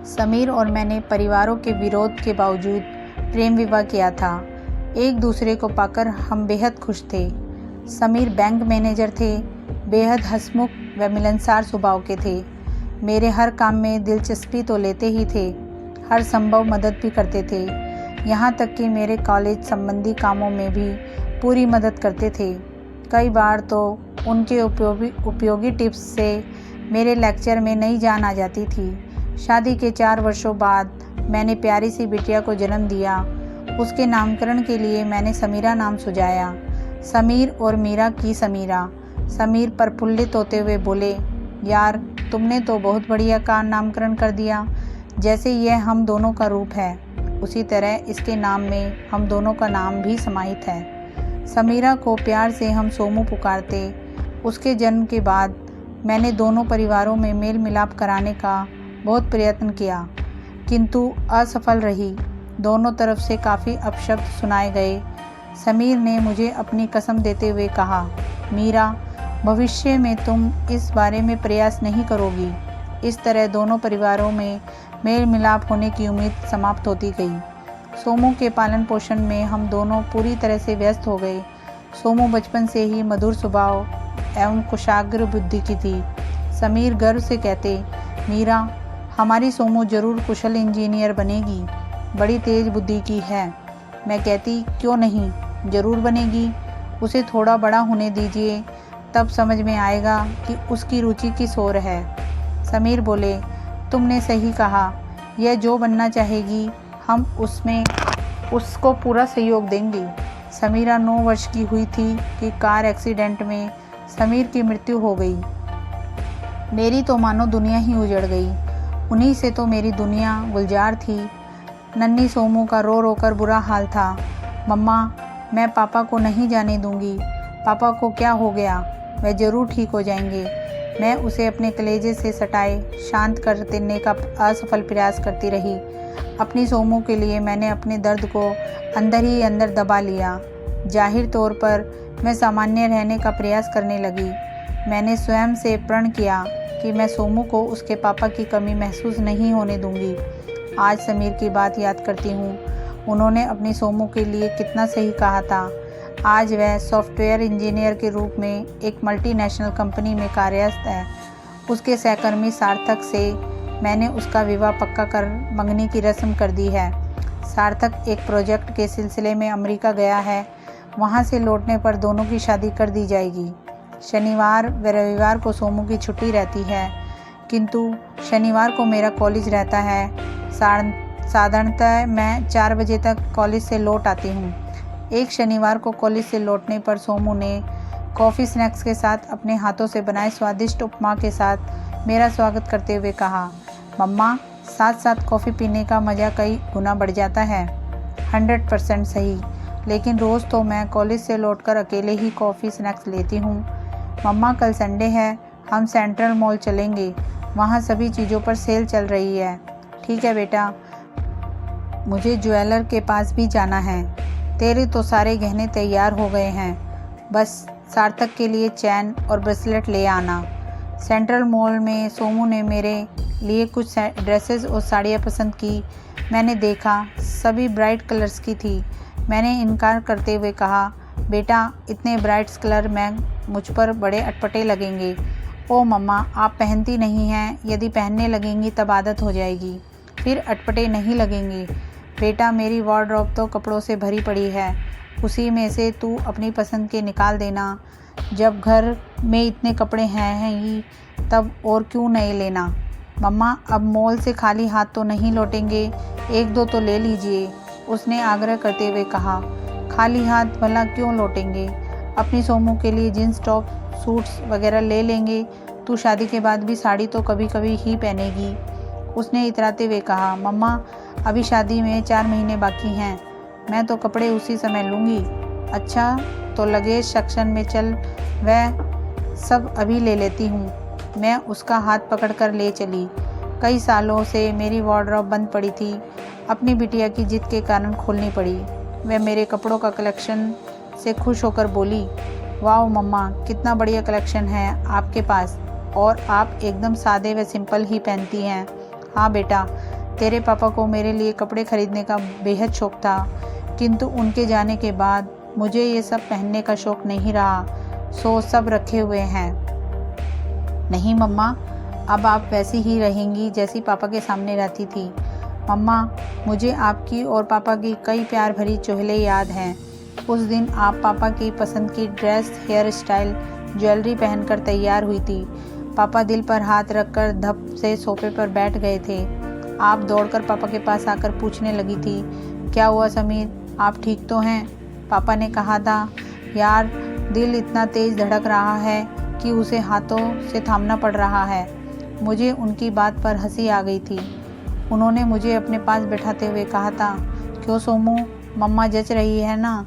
समीर और मैंने परिवारों के विरोध के बावजूद प्रेम विवाह किया था। एक दूसरे को पाकर हम बेहद खुश थे। समीर बैंक मैनेजर थे, बेहद हंसमुख व मिलनसार स्वभाव के थे। मेरे हर काम में दिलचस्पी तो लेते ही थे, हर संभव मदद भी करते थे। यहाँ तक कि मेरे कॉलेज संबंधी कामों में भी पूरी मदद करते थे। कई बार तो उनके उपयोगी टिप्स से मेरे लेक्चर में नई जान आ जाती थी। शादी के 4 वर्षों बाद मैंने प्यारी सी बिटिया को जन्म दिया। उसके नामकरण के लिए मैंने समीरा नाम सुझाया। समीर और मीरा की समीरा। समीर प्रफुल्लित होते हुए बोले, यार तुमने तो बहुत बढ़िया का नामकरण कर दिया। जैसे यह हम दोनों का रूप है, उसी तरह इसके नाम में हम दोनों का नाम भी समाहित है। समीरा को प्यार से हम सोमू पुकारते। उसके जन्म के बाद मैंने दोनों परिवारों में मेल मिलाप कराने का बहुत प्रयत्न किया, किंतु असफल रही। दोनों तरफ से काफ़ी अपशब्द सुनाए गए। समीर ने मुझे अपनी कसम देते हुए कहा, मीरा, भविष्य में तुम इस बारे में प्रयास नहीं करोगी। इस तरह दोनों परिवारों में मेल मिलाप होने की उम्मीद समाप्त होती गई। सोमू के पालन पोषण में हम दोनों पूरी तरह से व्यस्त हो गए। सोमू बचपन से ही मधुर स्वभाव एवं कुशाग्र बुद्धि की थी। समीर गर्व से कहते, मीरा, हमारी सोमू जरूर कुशल इंजीनियर बनेगी, बड़ी तेज बुद्धि की है। मैं कहती, क्यों नहीं, ज़रूर बनेगी। उसे थोड़ा बड़ा होने दीजिए, तब समझ में आएगा कि उसकी रुचि किस ओर है। समीर बोले, तुमने सही कहा, यह जो बनना चाहेगी हम उसमें उसको पूरा सहयोग देंगे। समीरा 9 वर्ष की हुई थी कि कार एक्सीडेंट में समीर की मृत्यु हो गई। मेरी तो मानो दुनिया ही उजड़ गई। उन्हीं से तो मेरी दुनिया गुलजार थी। नन्ही सोमू का रो रो कर बुरा हाल था। मम्मा, मैं पापा को नहीं जाने दूंगी। पापा को क्या हो गया? वह ज़रूर ठीक हो जाएंगे। मैं उसे अपने कलेजे से सटाए शांत कर देने का असफल प्रयास करती रही। अपनी सोमू के लिए मैंने अपने दर्द को अंदर ही अंदर दबा लिया। जाहिर तौर पर मैं सामान्य रहने का प्रयास करने लगी। मैंने स्वयं से प्रण किया कि मैं सोमू को उसके पापा की कमी महसूस नहीं होने दूंगी। आज समीर की बात याद करती हूँ। उन्होंने अपनी सोमू के लिए कितना सही कहा था। आज वह सॉफ्टवेयर इंजीनियर के रूप में एक मल्टीनेशनल कंपनी में कार्यरत है। उसके सहकर्मी सार्थक से मैंने उसका विवाह पक्का कर मंगनी की रस्म कर दी है। सार्थक एक प्रोजेक्ट के सिलसिले में अमेरिका गया है। वहाँ से लौटने पर दोनों की शादी कर दी जाएगी। शनिवार व रविवार को सोमू की छुट्टी रहती है, किंतु शनिवार को मेरा कॉलेज रहता है। साधारणतः मैं 4 बजे तक कॉलेज से लौट आती हूँ। एक शनिवार को कॉलेज से लौटने पर सोमू ने कॉफ़ी स्नैक्स के साथ अपने हाथों से बनाए स्वादिष्ट उपमा के साथ मेरा स्वागत करते हुए कहा, मम्मा, साथ साथ कॉफ़ी पीने का मज़ा कई गुना बढ़ जाता है। 100% सही, लेकिन रोज़ तो मैं कॉलेज से लौटकर अकेले ही कॉफ़ी स्नैक्स लेती हूँ। मम्मा, कल संडे है, हम सेंट्रल मॉल चलेंगे। वहाँ सभी चीज़ों पर सेल चल रही है। ठीक है बेटा, मुझे ज्वेलर के पास भी जाना है। तेरे तो सारे गहने तैयार हो गए हैं, बस सार्थक के लिए चैन और ब्रेसलेट ले आना। सेंट्रल मॉल में सोमू ने मेरे लिए कुछ ड्रेसेस और साड़ियाँ पसंद की। मैंने देखा सभी ब्राइट कलर्स की थी। मैंने इनकार करते हुए कहा, बेटा, इतने ब्राइट कलर में मुझ पर बड़े अटपटे लगेंगे। ओ मम्मा, आप पहनती नहीं हैं, यदि पहनने लगेंगी तब आदत हो जाएगी, फिर अटपटे नहीं लगेंगे। बेटा, मेरी वार्डरोब तो कपड़ों से भरी पड़ी है, उसी में से तू अपनी पसंद के निकाल देना। जब घर में इतने कपड़े हैं ही, तब और क्यों नए लेना। मम्मा, अब मॉल से खाली हाथ तो नहीं लौटेंगे, 1-2 तो ले लीजिए, उसने आग्रह करते हुए कहा। खाली हाथ भला क्यों लौटेंगे? अपनी सोमू के लिए जीन्स टॉप, सूट्स वगैरह ले लेंगे। तू शादी के बाद भी साड़ी तो कभी कभी ही पहनेगी, उसने इतराते हुए कहा। मम्मा, अभी शादी में 4 महीने बाकी हैं, मैं तो कपड़े उसी समय लूँगी। अच्छा, तो लगेज सेक्शन में चल, वह सब अभी ले लेती हूँ। मैं उसका हाथ पकड़कर ले चली। कई सालों से मेरी वार्डरोब बंद पड़ी थी, अपनी बिटिया की जिद के कारण खोलनी पड़ी। वह मेरे कपड़ों का कलेक्शन से खुश होकर बोली, वाह मम्मा, कितना बढ़िया कलेक्शन है आपके पास, और आप एकदम सादे व सिंपल ही पहनती हैं। हाँ बेटा, तेरे पापा को मेरे लिए कपड़े खरीदने का बेहद शौक था, किंतु उनके जाने के बाद मुझे ये सब पहनने का शौक नहीं रहा, सो सब रखे हुए हैं। नहीं मम्मा, अब आप वैसी ही रहेंगी जैसी पापा के सामने रहती थी। मम्मा, मुझे आपकी और पापा की कई प्यार भरी चुहले याद हैं। उस दिन आप पापा की पसंद की ड्रेस, हेयर स्टाइल, ज्वेलरी पहनकर तैयार हुई थी। पापा दिल पर हाथ रखकर धप से सोफे पर बैठ गए थे। आप दौड़कर पापा के पास आकर पूछने लगी थी, क्या हुआ समीर, आप ठीक तो हैं? पापा ने कहा था, यार दिल इतना तेज़ धड़क रहा है कि उसे हाथों से थामना पड़ रहा है। मुझे उनकी बात पर हंसी आ गई थी। उन्होंने मुझे अपने पास बैठाते हुए कहा था, क्यों सोमू, मम्मा जच रही है ना?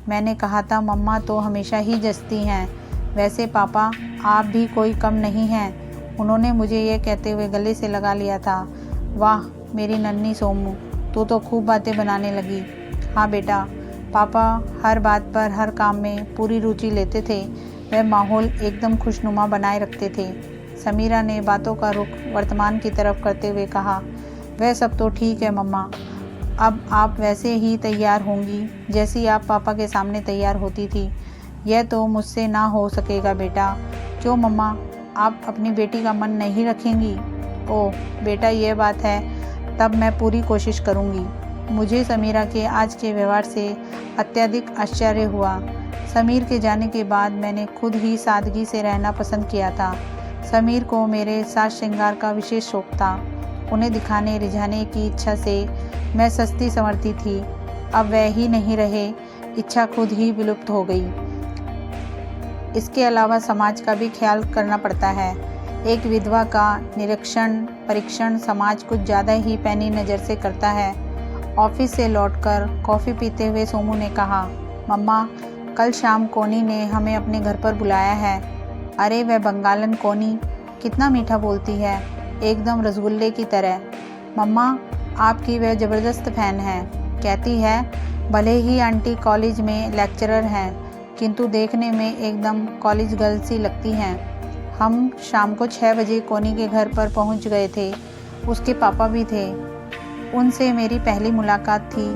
मैंने कहा था, मम्मा तो हमेशा ही जचती हैं, वैसे पापा आप भी कोई कम नहीं हैं। उन्होंने मुझे ये कहते हुए गले से लगा लिया था। वाह मेरी नन्ही सोमू, तू तो खूब बातें बनाने लगी। हाँ बेटा, पापा हर बात पर, हर काम में पूरी रुचि लेते थे। वह माहौल एकदम खुशनुमा बनाए रखते थे। समीरा ने बातों का रुख वर्तमान की तरफ करते हुए कहा, वह सब तो ठीक है मम्मा, अब आप वैसे ही तैयार होंगी जैसी आप पापा के सामने तैयार होती थी। यह तो मुझसे ना हो सकेगा बेटा। क्यों मम्मा, आप अपनी बेटी का मन नहीं रखेंगी? ओह बेटा, ये बात है, तब मैं पूरी कोशिश करूँगी। मुझे समीरा के आज के व्यवहार से अत्यधिक आश्चर्य हुआ। समीर के जाने के बाद मैंने खुद ही सादगी से रहना पसंद किया था। समीर को मेरे साज श्रृंगार का विशेष शौक था। उन्हें दिखाने रिझाने की इच्छा से मैं सस्ती संवरती थी। अब वह ही नहीं रहे, इच्छा खुद ही विलुप्त हो गई। इसके अलावा समाज का भी ख्याल करना पड़ता है। एक विधवा का निरीक्षण परीक्षण समाज कुछ ज़्यादा ही पैनी नज़र से करता है। ऑफिस से लौटकर कॉफ़ी पीते हुए सोमू ने कहा, मम्मा कल शाम कोनी ने हमें अपने घर पर बुलाया है। अरे वह बंगालन कोनी कितना मीठा बोलती है, एकदम रसगुल्ले की तरह। मम्मा आपकी वह ज़बरदस्त फ़ैन है। कहती है भले ही आंटी कॉलेज में लेक्चरर हैं, किंतु देखने में एकदम कॉलेज गर्ल सी लगती हैं। हम शाम को 6 बजे कोनी के घर पर पहुंच गए थे। उसके पापा भी थे। उनसे मेरी पहली मुलाकात थी।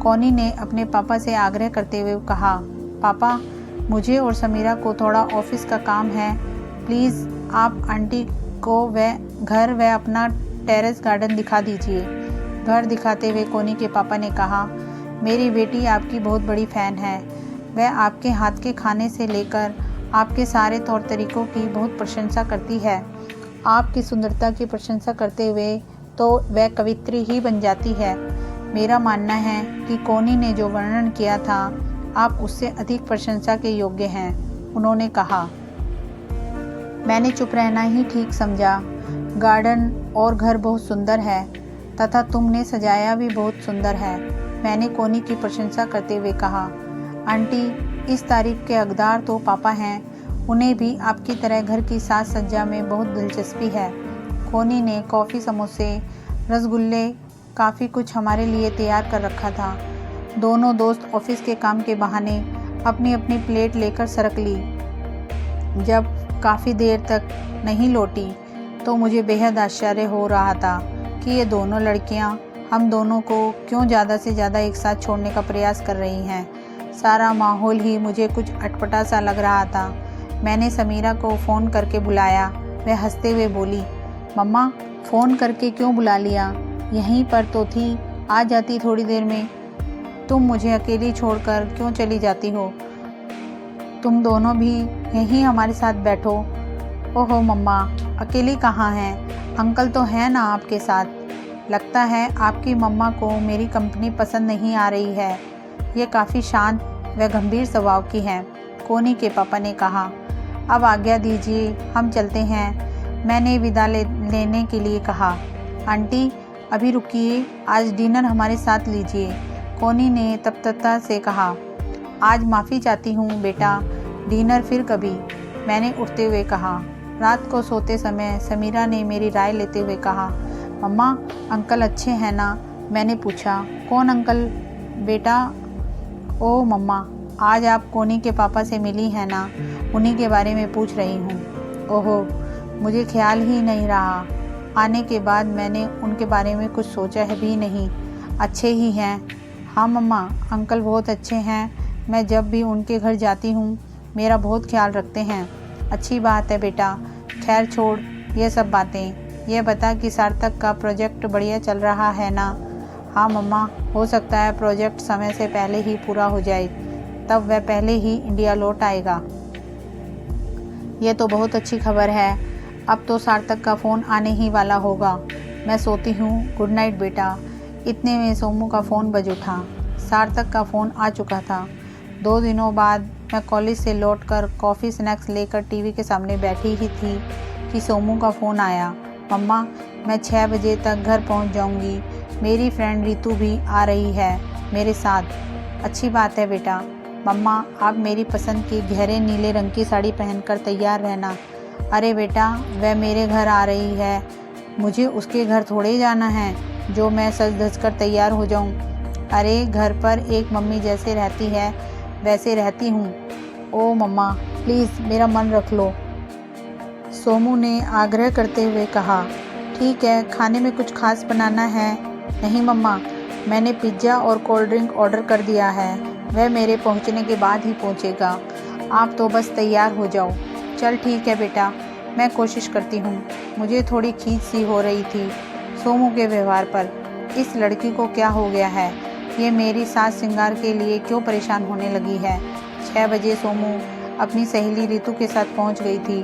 कोनी ने अपने पापा से आग्रह करते हुए कहा, पापा मुझे और समीरा को थोड़ा ऑफिस का काम है, प्लीज़ आप आंटी को वह घर व अपना टेरेस गार्डन दिखा दीजिए। घर दिखाते हुए कोनी के पापा ने कहा, मेरी बेटी आपकी बहुत बड़ी फ़ैन है। वह आपके हाथ के खाने से लेकर आपके सारे तौर तरीक़ों की बहुत प्रशंसा करती है। आपकी सुंदरता की प्रशंसा करते हुए तो वह कवित्री ही बन जाती है। मेरा मानना है कि कोनी ने जो वर्णन किया था, आप उससे अधिक प्रशंसा के योग्य हैं। उन्होंने कहा। मैंने चुप रहना ही ठीक समझा। गार्डन और घर बहुत सुंदर है तथा तुमने सजाया भी बहुत सुंदर है। मैंने कोनी की प्रशंसा करते हुए कहा, आंटी इस तारीफ के हकदार तो पापा हैं, उन्हें भी आपकी तरह घर की साज सज्जा में बहुत दिलचस्पी है। कोनी ने कॉफ़ी, समोसे, रसगुल्ले, काफ़ी कुछ हमारे लिए तैयार कर रखा था। दोनों दोस्त ऑफिस के काम के बहाने अपनी अपनी प्लेट लेकर सरक ली। जब काफ़ी देर तक नहीं लौटी तो मुझे बेहद आश्चर्य हो रहा था कि ये दोनों लड़कियां हम दोनों को क्यों ज़्यादा से ज़्यादा एक साथ छोड़ने का प्रयास कर रही हैं। सारा माहौल ही मुझे कुछ अटपटा सा लग रहा था। मैंने समीरा को फ़ोन करके बुलाया। वह हंसते हुए बोली, मम्मा फ़ोन करके क्यों बुला लिया? यहीं पर तो थी, आ जाती थोड़ी देर में। तुम मुझे अकेली छोड़कर क्यों चली जाती हो? तुम दोनों भी यहीं हमारे साथ बैठो। ओहो मम्मा, अकेली कहाँ हैं? अंकल तो हैं ना आपके साथ। लगता है आपकी मम्मा को मेरी कंपनी पसंद नहीं आ रही है। ये काफ़ी शांत व गंभीर स्वभाव की हैं, कोनी के पापा ने कहा। अब आज्ञा दीजिए, हम चलते हैं। मैंने विदा लेने के लिए कहा। आंटी अभी रुकिए, आज डिनर हमारे साथ लीजिए, कोनी ने तत्परता से कहा। आज माफ़ी चाहती हूँ बेटा, डिनर फिर कभी, मैंने उठते हुए कहा। रात को सोते समय समीरा ने मेरी राय लेते हुए कहा, मम्मा अंकल अच्छे हैं ना? मैंने पूछा, कौन अंकल बेटा? ओ मम्मा, आज आप कोनी के पापा से मिली हैं ना, उन्हीं के बारे में पूछ रही हूँ। ओहो, मुझे ख्याल ही नहीं रहा। आने के बाद मैंने उनके बारे में कुछ सोचा है भी नहीं। अच्छे ही हैं। हाँ मम्मा, अंकल बहुत अच्छे हैं। मैं जब भी उनके घर जाती हूँ मेरा बहुत ख्याल रखते हैं। अच्छी बात है बेटा। खैर छोड़ ये सब बातें। ये बता कि सार्थक का प्रोजेक्ट बढ़िया चल रहा है ना? हाँ मम्मा, हो सकता है प्रोजेक्ट समय से पहले ही पूरा हो जाए, तब वह पहले ही इंडिया लौट आएगा। ये तो बहुत अच्छी खबर है। अब तो सार्थक का फ़ोन आने ही वाला होगा। मैं सोती हूँ, गुड नाइट बेटा। इतने में सोमू का फ़ोन बज उठा। सार्थक का फ़ोन आ चुका था। 2 दिनों बाद मैं कॉलेज से लौटकर कॉफ़ी स्नैक्स लेकर टीवी के सामने बैठी ही थी कि सोमू का फ़ोन आया। मम्मा, मैं 6 बजे तक घर पहुँच जाऊँगी। मेरी फ्रेंड रितु भी आ रही है मेरे साथ। अच्छी बात है बेटा। मम्मा, आप मेरी पसंद की गहरे नीले रंग की साड़ी पहनकर तैयार रहना। अरे बेटा, वह मेरे घर आ रही है, मुझे उसके घर थोड़े जाना है जो मैं सज धज कर तैयार हो जाऊं। अरे घर पर एक मम्मी जैसे रहती है वैसे रहती हूँ। ओ मम्मा, प्लीज़ मेरा मन रख लो, सोमू ने आग्रह करते हुए कहा। ठीक है, खाने में कुछ खास बनाना है? नहीं मम्मा, मैंने पिज़्ज़ा और कोल्ड ड्रिंक ऑर्डर कर दिया है। वह मेरे पहुंचने के बाद ही पहुंचेगा। आप तो बस तैयार हो जाओ। चल ठीक है बेटा, मैं कोशिश करती हूँ। मुझे थोड़ी खींच सी हो रही थी सोमू के व्यवहार पर। इस लड़की को क्या हो गया है? ये मेरी साज श्रृंगार के लिए क्यों परेशान होने लगी है? 6 बजे सोमू अपनी सहेली रितु के साथ पहुँच गई थी।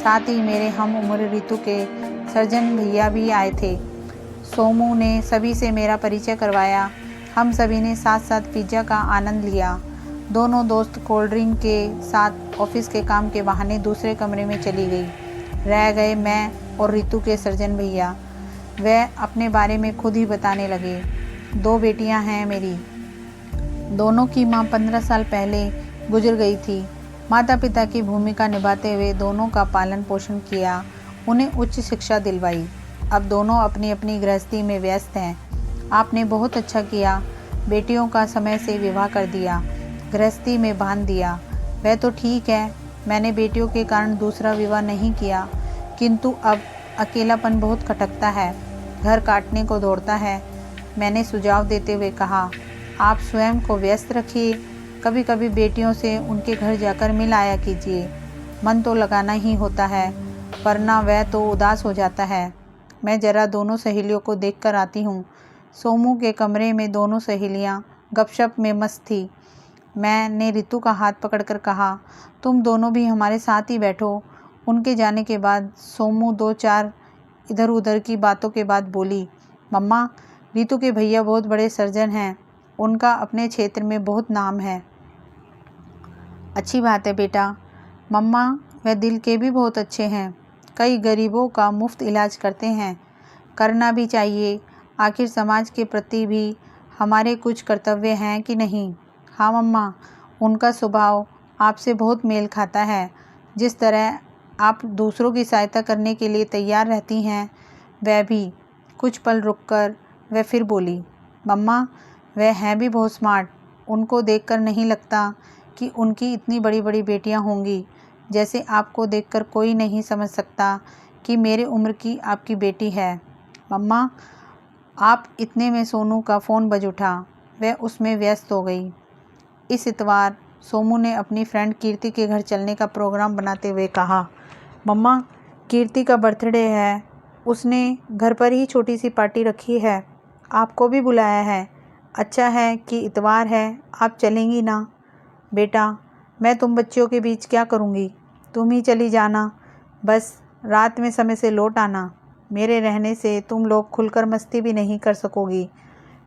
साथ ही मेरे हम उम्र रितु के सर्जन भैया भी आए थे। सोमू ने सभी से मेरा परिचय करवाया। हम सभी ने साथ साथ पिज़्ज़ा का आनंद लिया। दोनों दोस्त कोल्ड ड्रिंक के साथ ऑफिस के काम के बहाने दूसरे कमरे में चली गई। रह गए मैं और रितु के सर्जन भैया। वह अपने बारे में खुद ही बताने लगे। 2 बेटियां हैं मेरी। दोनों की मां 15 साल पहले गुजर गई थी। माता पिता की भूमिका निभाते हुए दोनों का पालन पोषण किया, उन्हें उच्च शिक्षा दिलवाई। अब दोनों अपनी अपनी गृहस्थी में व्यस्त हैं। आपने बहुत अच्छा किया, बेटियों का समय से विवाह कर दिया, गृहस्थी में बांध दिया। वह तो ठीक है, मैंने बेटियों के कारण दूसरा विवाह नहीं किया, किंतु अब अकेलापन बहुत खटकता है, घर काटने को दौड़ता है। मैंने सुझाव देते हुए कहा, आप स्वयं को व्यस्त रखिए, कभी कभी बेटियों से उनके घर जाकर मिल आया कीजिए। मन तो लगाना ही होता है, वरना वह तो उदास हो जाता है। मैं जरा दोनों सहेलियों को देख कर आती हूँ। सोमू के कमरे में दोनों सहेलियाँ गपशप में मस्त थी। मैंने रितु का हाथ पकड़कर कहा, तुम दोनों भी हमारे साथ ही बैठो। उनके जाने के बाद सोमू 2-4 इधर उधर की बातों के बाद बोली, मम्मा, रितु के भैया बहुत बड़े सर्जन हैं, उनका अपने क्षेत्र में बहुत नाम है। अच्छी बात है बेटा। मम्मा, वह दिल के भी बहुत अच्छे हैं, कई गरीबों का मुफ्त इलाज करते हैं। करना भी चाहिए, आखिर समाज के प्रति भी हमारे कुछ कर्तव्य हैं कि नहीं? हाँ मम्मा, उनका स्वभाव आपसे बहुत मेल खाता है। जिस तरह आप दूसरों की सहायता करने के लिए तैयार रहती हैं, वह भी। कुछ पल रुककर वह फिर बोली, मम्मा, वह हैं भी बहुत स्मार्ट। उनको देखकर नहीं लगता कि उनकी इतनी बड़ी बड़ी बेटियां होंगी। जैसे आपको देखकर कोई नहीं समझ सकता कि मेरे उम्र की आपकी बेटी है। मम्मा, आप इतने में सोनू का फ़ोन बज उठा। वह उसमें व्यस्त हो गई। इस इतवार सोमू ने अपनी फ्रेंड कीर्ति के घर चलने का प्रोग्राम बनाते हुए कहा, मम्मा, कीर्ति का बर्थडे है, उसने घर पर ही छोटी सी पार्टी रखी है, आपको भी बुलाया है। अच्छा है कि इतवार है, आप चलेंगी ना? बेटा, मैं तुम बच्चियों के बीच क्या करूँगी, तुम ही चली जाना, बस रात में समय से लौट आना। मेरे रहने से तुम लोग खुलकर मस्ती भी नहीं कर सकोगी।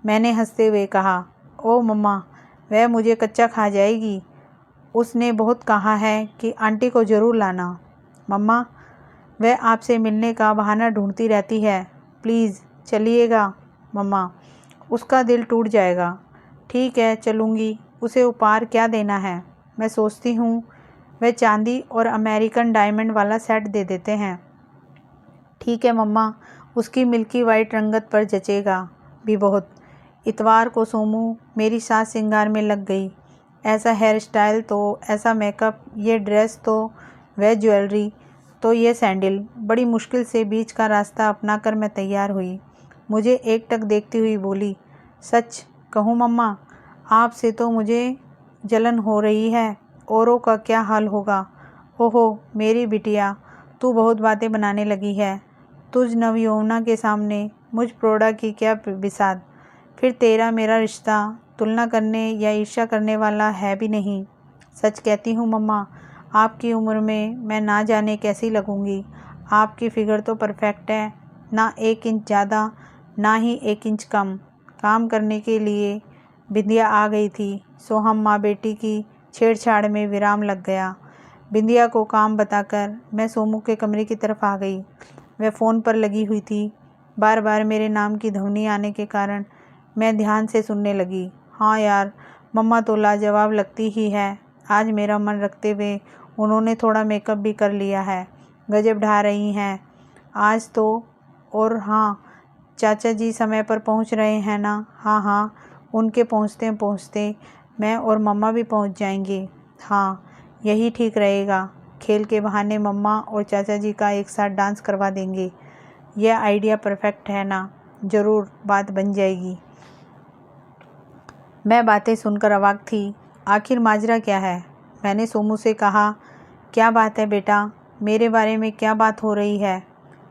मैंने हंसते हुए कहा, ओ मम्मा, वह मुझे कच्चा खा जाएगी। उसने बहुत कहा है कि आंटी को ज़रूर लाना। मम्मा, वह आपसे मिलने का बहाना ढूंढती रहती है, प्लीज़ चलिएगा मम्मा, उसका दिल टूट जाएगा। ठीक है, चलूँगी। उसे उपहार क्या देना है? मैं सोचती हूँ वह चांदी और अमेरिकन डायमंड वाला सेट दे देते हैं। ठीक है मम्मा, उसकी मिल्की वाइट रंगत पर जचेगा भी बहुत। इतवार को सोमू मेरी साज श्रृंगार में लग गई। ऐसा हेयर स्टाइल तो, ऐसा मेकअप, ये ड्रेस तो, वह ज्वेलरी तो ये सैंडल। बड़ी मुश्किल से बीच का रास्ता अपनाकर मैं तैयार हुई। मुझे एकटक देखती हुई बोली, सच कहूँ मम्मा, आपसे तो मुझे जलन हो रही है, औरों का क्या हाल होगा। ओहो मेरी बिटिया, तू बहुत बातें बनाने लगी है। तुझ नवयौवना के सामने मुझ प्रौढ़ा की क्या बिसात। फिर तेरा मेरा रिश्ता तुलना करने या ईर्ष्या करने वाला है भी नहीं। सच कहती हूँ मम्मा, आपकी उम्र में मैं ना जाने कैसी लगूंगी। आपकी फिगर तो परफेक्ट है, ना 1 इंच ज़्यादा ना ही 1 इंच कम। काम करने के लिए बिंदिया आ गई थी, सो हम माँ बेटी की छेड़छाड़ में विराम लग गया। बिंदिया को काम बताकर मैं सोमू के कमरे की तरफ आ गई। वह फ़ोन पर लगी हुई थी। बार बार मेरे नाम की ध्वनि आने के कारण मैं ध्यान से सुनने लगी। हाँ यार, मम्मा तो लाजवाब लगती ही है। आज मेरा मन रखते हुए उन्होंने थोड़ा मेकअप भी कर लिया है। गजब ढा रही हैं आज तो। और हाँ, चाचा जी समय पर पहुंच रहे हैं ना। हाँ हाँ, उनके पहुंचते पहुंचते मैं और मम्मा भी पहुंच जाएंगे। हाँ, यही ठीक रहेगा। खेल के बहाने मम्मा और चाचा जी का एक साथ डांस करवा देंगे। यह आइडिया परफेक्ट है ना। ज़रूर बात बन जाएगी। मैं बातें सुनकर अवाक थी। आखिर माजरा क्या है। मैंने सोमू से कहा, क्या बात है बेटा, मेरे बारे में क्या बात हो रही है।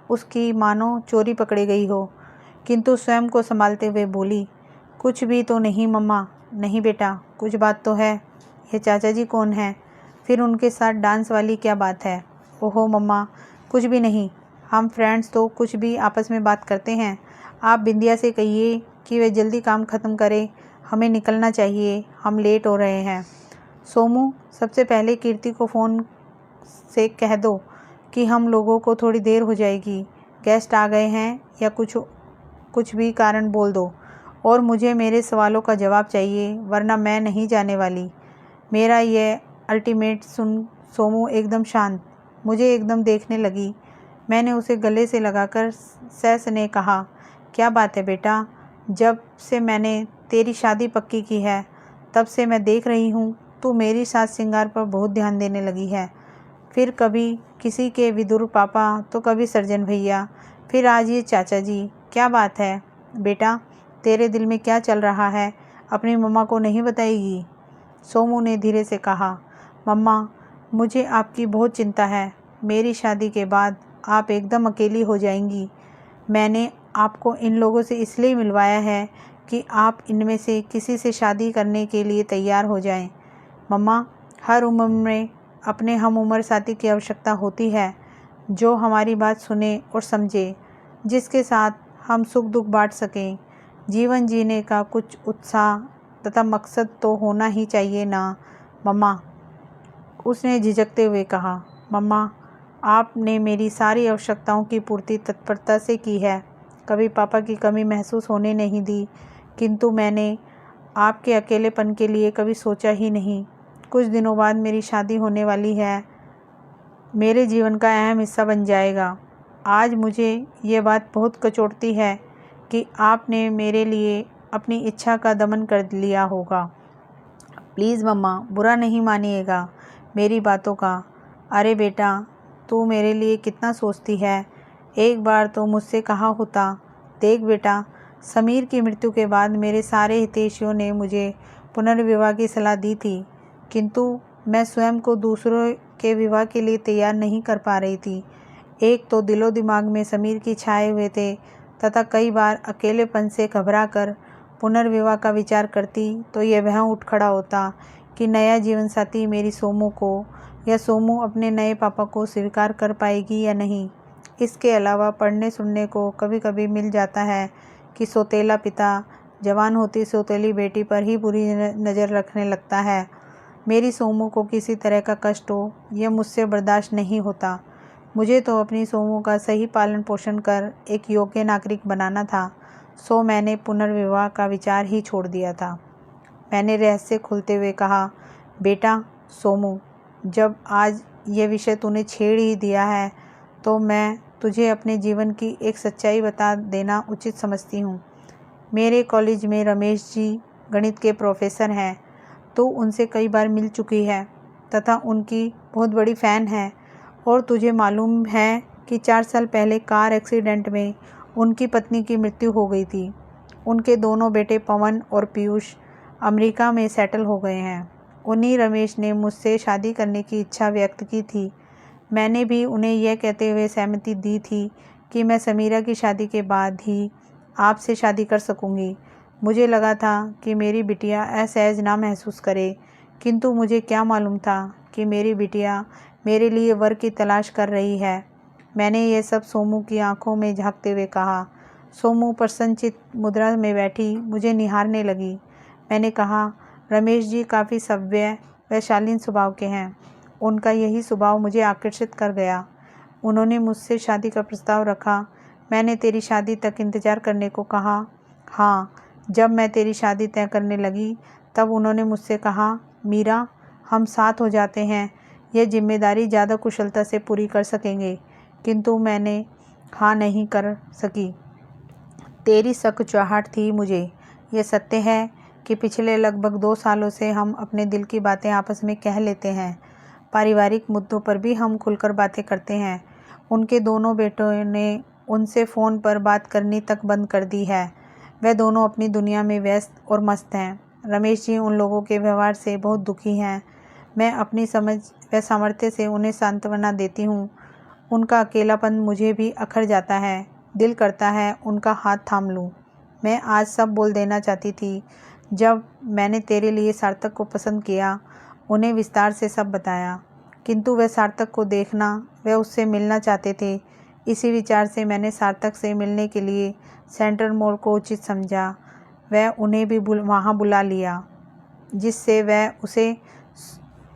उसकी मानो चोरी पकड़ी गई हो, किंतु स्वयं को संभालते हुए बोली, कुछ भी तो नहीं मम्मा। नहीं बेटा, कुछ बात तो है। ये चाचा जी कौन है, फिर उनके साथ डांस वाली क्या बात है। ओहो मम्मा, कुछ भी नहीं। हम फ्रेंड्स तो कुछ भी आपस में बात करते हैं। आप बिंदिया से कहिए कि वे जल्दी काम ख़त्म करे, हमें निकलना चाहिए, हम लेट हो रहे हैं। सोमू, सबसे पहले कीर्ति को फ़ोन से कह दो कि हम लोगों को थोड़ी देर हो जाएगी, गेस्ट आ गए हैं या कुछ भी कारण बोल दो। और मुझे मेरे सवालों का जवाब चाहिए, वरना मैं नहीं जाने वाली। मेरा यह अल्टीमेट सुन सोमू एकदम शांत मुझे एकदम देखने लगी। मैंने उसे गले से लगाकर सहस ने कहा, क्या बात है बेटा, जब से मैंने तेरी शादी पक्की की है तब से मैं देख रही हूँ तू मेरी साज श्रृंगार पर बहुत ध्यान देने लगी है। फिर कभी किसी के विदुर पापा तो कभी सर्जन भैया, फिर आज ये चाचा जी। क्या बात है बेटा, तेरे दिल में क्या चल रहा है, अपनी मम्मा को नहीं बताएगी। सोमू ने धीरे से कहा, मम्मा मुझे आपकी बहुत चिंता है। मेरी शादी के बाद आप एकदम अकेली हो जाएंगी। मैंने आपको इन लोगों से इसलिए मिलवाया है कि आप इनमें से किसी से शादी करने के लिए तैयार हो जाएं। मम्मा, हर उम्र में अपने हम उम्र साथी की आवश्यकता होती है, जो हमारी बात सुने और समझे, जिसके साथ हम सुख दुख बांट सकें। जीवन जीने का कुछ उत्साह तथा मकसद तो होना ही चाहिए ना मम्मा। उसने झिझकते हुए कहा, मम्मा आपने मेरी सारी आवश्यकताओं की पूर्ति तत्परता से की है, कभी पापा की कमी महसूस होने नहीं दी, किंतु मैंने आपके अकेलेपन के लिए कभी सोचा ही नहीं। कुछ दिनों बाद मेरी शादी होने वाली है, मेरे जीवन का अहम हिस्सा बन जाएगा। आज मुझे ये बात बहुत कचोटती है कि आपने मेरे लिए अपनी इच्छा का दमन कर लिया होगा। प्लीज़ मम्मा, बुरा नहीं मानिएगा मेरी बातों का। अरे बेटा, तू मेरे लिए कितना सोचती है, एक बार तो मुझसे कहा होता। देख बेटा, समीर की मृत्यु के बाद मेरे सारे हितैषियों ने मुझे पुनर्विवाह की सलाह दी थी, किंतु मैं स्वयं को दूसरों के विवाह के लिए तैयार नहीं कर पा रही थी। एक तो दिलो दिमाग में समीर की छाए हुए थे, तथा कई बार अकेलेपन से घबराकर पुनर्विवाह का विचार करती तो यह वह उठ खड़ा होता कि नया जीवन साथी मेरी सोमू को या सोमू अपने नए पापा को स्वीकार कर पाएगी या नहीं। इसके अलावा पढ़ने सुनने को कभी कभी मिल जाता है कि सौतेला पिता जवान होती सौतेली बेटी पर ही बुरी नज़र रखने लगता है। मेरी सोमू को किसी तरह का कष्ट हो, यह मुझसे बर्दाश्त नहीं होता। मुझे तो अपनी सोमू का सही पालन पोषण कर एक योग्य नागरिक बनाना था, सो मैंने पुनर्विवाह का विचार ही छोड़ दिया था। मैंने रहस्य खुलते हुए कहा, बेटा सोमू, जब आज ये विषय तूने छेड़ ही दिया है तो मैं तुझे अपने जीवन की एक सच्चाई बता देना उचित समझती हूँ। मेरे कॉलेज में रमेश जी गणित के प्रोफेसर हैं, तो उनसे कई बार मिल चुकी है तथा उनकी बहुत बड़ी फ़ैन है और तुझे मालूम है कि 4 साल पहले कार एक्सीडेंट में उनकी पत्नी की मृत्यु हो गई थी। उनके दोनों बेटे पवन और पीयूष अमेरिका में सेटल हो गए हैं। उन्हीं रमेश ने मुझसे शादी करने की इच्छा व्यक्त की थी। मैंने भी उन्हें यह कहते हुए सहमति दी थी कि मैं समीरा की शादी के बाद ही आपसे शादी कर सकूंगी। मुझे लगा था कि मेरी बिटिया असहज ना महसूस करे, किंतु मुझे क्या मालूम था कि मेरी बिटिया मेरे लिए वर की तलाश कर रही है। मैंने यह सब सोमू की आंखों में झांकते हुए कहा। सोमू प्रसन्नचित मुद्रा में बैठी मुझे निहारने लगी। मैंने कहा, रमेश जी काफ़ी सभ्य व शालीन स्वभाव के हैं। उनका यही स्वभाव मुझे आकर्षित कर गया। उन्होंने मुझसे शादी का प्रस्ताव रखा। मैंने तेरी शादी तक इंतज़ार करने को कहा। हाँ, जब मैं तेरी शादी तय करने लगी तब उन्होंने मुझसे कहा, मीरा, हम साथ हो जाते हैं, यह जिम्मेदारी ज़्यादा कुशलता से पूरी कर सकेंगे। किंतु मैंने हाँ नहीं कर सकी। तेरी सकचाहट थी मुझे। यह सत्य है कि पिछले लगभग 2 सालों से हम अपने दिल की बातें आपस में कह लेते हैं। पारिवारिक मुद्दों पर भी हम खुलकर बातें करते हैं। उनके दोनों बेटों ने उनसे फ़ोन पर बात करनी तक बंद कर दी है। वे दोनों अपनी दुनिया में व्यस्त और मस्त हैं। रमेश जी उन लोगों के व्यवहार से बहुत दुखी हैं। मैं अपनी समझ व सामर्थ्य से उन्हें सांत्वना देती हूँ। उनका अकेलापन मुझे भी अखर जाता है। दिल करता है उनका हाथ थाम लूँ। मैं आज सब बोल देना चाहती थी। जब मैंने तेरे लिए सार्थक को पसंद किया, उन्हें विस्तार से सब बताया, किंतु वह सार्थक को देखना व उससे मिलना चाहते थे। इसी विचार से मैंने सार्थक से मिलने के लिए सेंट्रल मॉल को उचित समझा। वह उन्हें भी वहाँ बुला लिया, जिससे वह उसे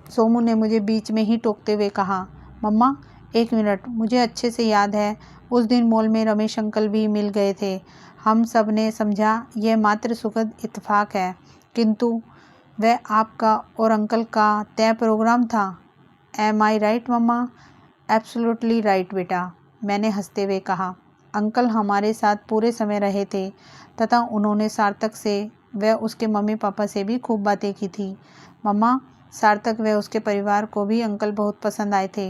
सोमू ने मुझे बीच में ही टोकते हुए कहा, मम्मा 1 मिनट, मुझे अच्छे से याद है उस दिन मॉल में रमेश अंकल भी मिल गए थे। हम सब ने समझा यह मात्र सुखद इत्तेफाक है, किंतु वह आपका और अंकल का तय प्रोग्राम था। एम आई राइट मम्मा? एब्सोल्युटली राइट बेटा, मैंने हंसते हुए कहा। अंकल हमारे साथ पूरे समय रहे थे तथा उन्होंने सार्थक से व उसके मम्मी पापा से भी खूब बातें की थी। मम्मा, सार्थक व उसके परिवार को भी अंकल बहुत पसंद आए थे।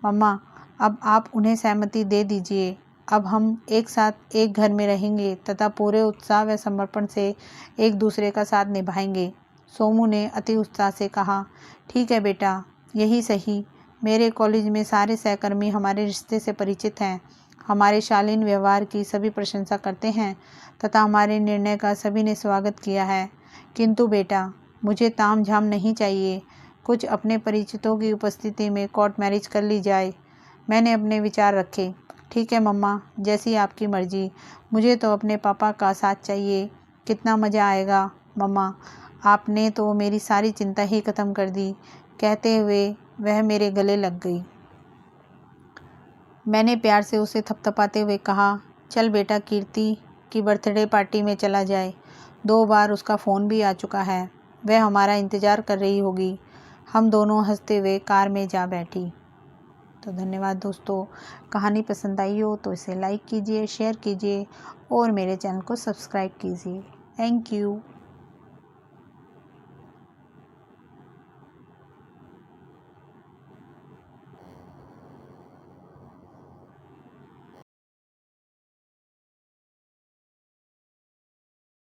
मम्मा, अब आप उन्हें सहमति दे दीजिए। अब हम एक साथ एक घर में रहेंगे तथा पूरे उत्साह व समर्पण से एक दूसरे का साथ निभाएंगे। सोमू ने अति उत्साह से कहा, ठीक है बेटा, यही सही। मेरे कॉलेज में सारे सहकर्मी हमारे रिश्ते से परिचित हैं, हमारे शालीन व्यवहार की सभी प्रशंसा करते हैं तथा हमारे निर्णय का सभी ने स्वागत किया है। किंतु बेटा, मुझे ताम झाम नहीं चाहिए। कुछ अपने परिचितों की उपस्थिति में कोर्ट मैरिज कर ली जाए। मैंने अपने विचार रखे। ठीक है मम्मा, जैसी आपकी मर्जी। मुझे तो अपने पापा का साथ चाहिए। कितना मज़ा आएगा मम्मा, आपने तो मेरी सारी चिंता ही ख़त्म कर दी। कहते हुए वह मेरे गले लग गई। मैंने प्यार से उसे थपथपाते हुए कहा, चल बेटा, कीर्ति की बर्थडे पार्टी में चला जाए। 2 बार उसका फ़ोन भी आ चुका है। वह हमारा इंतज़ार कर रही होगी। हम दोनों हंसते हुए कार में जा बैठी। तो धन्यवाद दोस्तों। कहानी पसंद आई हो तो इसे लाइक कीजिए, शेयर कीजिए और मेरे चैनल को सब्सक्राइब कीजिए। Thank you.